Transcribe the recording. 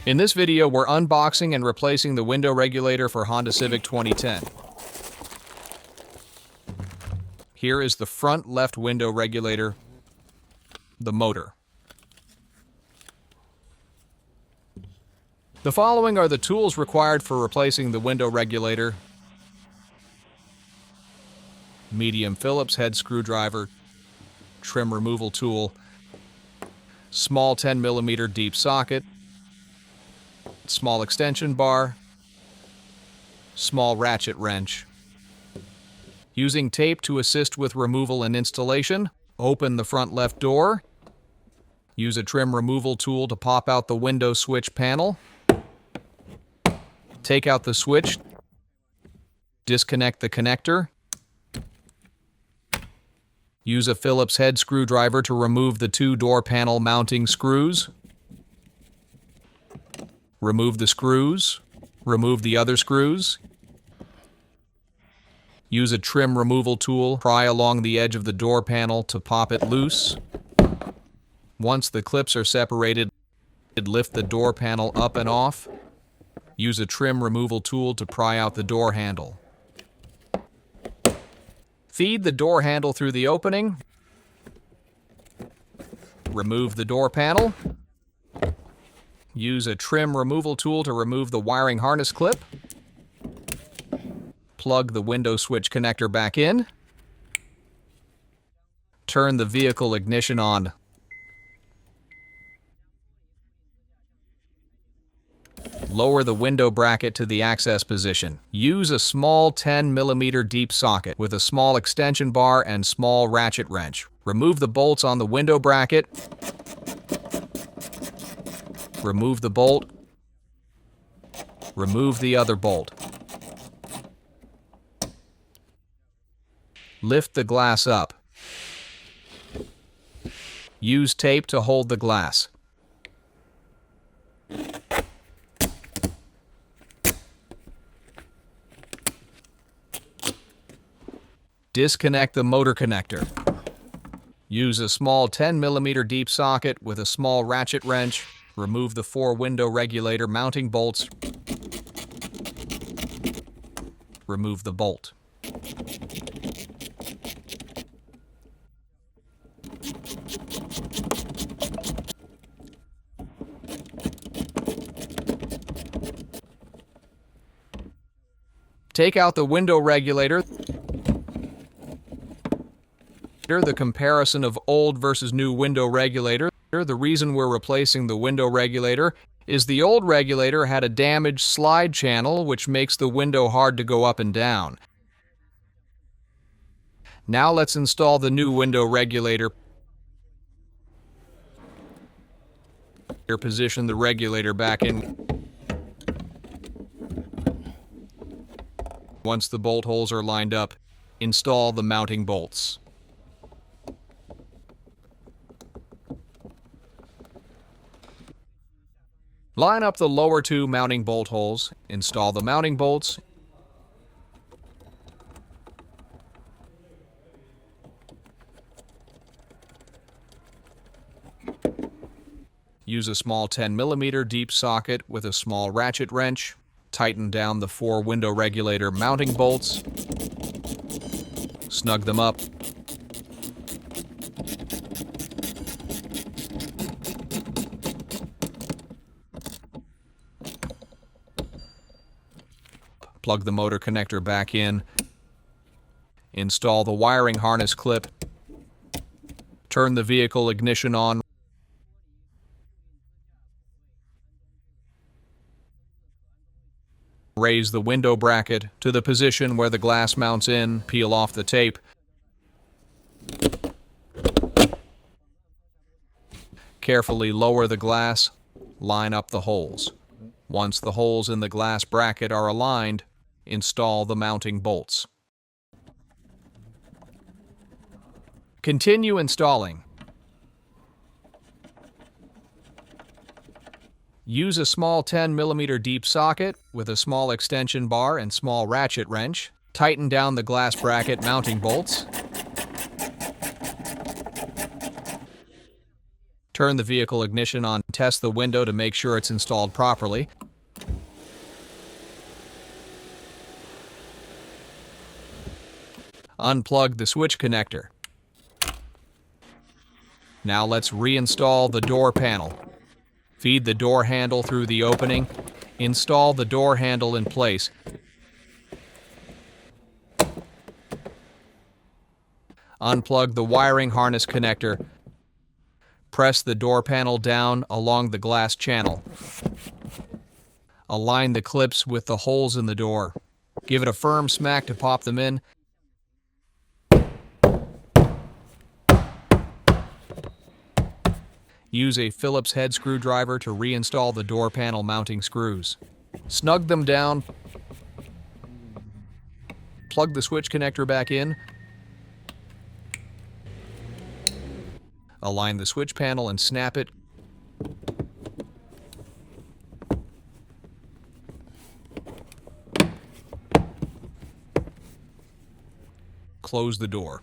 In this video, we're unboxing and replacing the window regulator for Honda Civic 2010. Here is the front left window regulator, the motor. The following are the tools required for replacing the window regulator: medium Phillips head screwdriver, trim removal tool, small 10mm deep socket, small extension bar, small ratchet wrench. Using tape to assist with removal and installation, open the front left door. Use a trim removal tool to pop out the window switch panel. Take out the switch. Disconnect the connector. Use a Phillips head screwdriver to remove the two door panel mounting screws. Remove the screws. Remove the other screws. Use a trim removal tool, pry along the edge of the door panel to pop it loose. Once the clips are separated, lift the door panel up and off. Use a trim removal tool to pry out the door handle. Feed the door handle through the opening. Remove the door panel. Use a trim removal tool to remove the wiring harness clip. Plug the window switch connector back in. Turn the vehicle ignition on. Lower the window bracket to the access position. Use a small 10mm deep socket with a small extension bar and small ratchet wrench. Remove the bolts on the window bracket. Remove the bolt. Remove the other bolt. Lift the glass up. Use tape to hold the glass. Disconnect the motor connector. Use a small 10mm deep socket with a small ratchet wrench. Remove the 4 window regulator mounting bolts. Remove the bolt. Take out the window regulator. The comparison of old versus new window regulator. The reason we're replacing the window regulator is the old regulator had a damaged slide channel which makes the window hard to go up and down. Now let's install the new window regulator. Position the regulator back in. Once the bolt holes are lined up, install the mounting bolts. Line up the lower 2 mounting bolt holes, install the mounting bolts. Use a small 10mm deep socket with a small ratchet wrench. Tighten down the 4 window regulator mounting bolts. Snug them up. Plug the motor connector back in. Install the wiring harness clip. Turn the vehicle ignition on. Raise the window bracket to the position where the glass mounts in. Peel off the tape. Carefully lower the glass. Line up the holes. Once the holes in the glass bracket are aligned, install the mounting bolts. Continue installing. Use a small 10mm deep socket with a small extension bar and small ratchet wrench. Tighten down the glass bracket mounting bolts. Turn the vehicle ignition on. Test the window to make sure it's installed properly. Unplug the switch connector. Now let's reinstall the door panel. Feed the door handle through the opening. Install the door handle in place. Unplug the wiring harness connector. Press the door panel down along the glass channel. Align the clips with the holes in the door. Give it a firm smack to pop them in. Use a Phillips head screwdriver to reinstall the door panel mounting screws. Snug them down. Plug the switch connector back in. Align the switch panel and snap it. Close the door.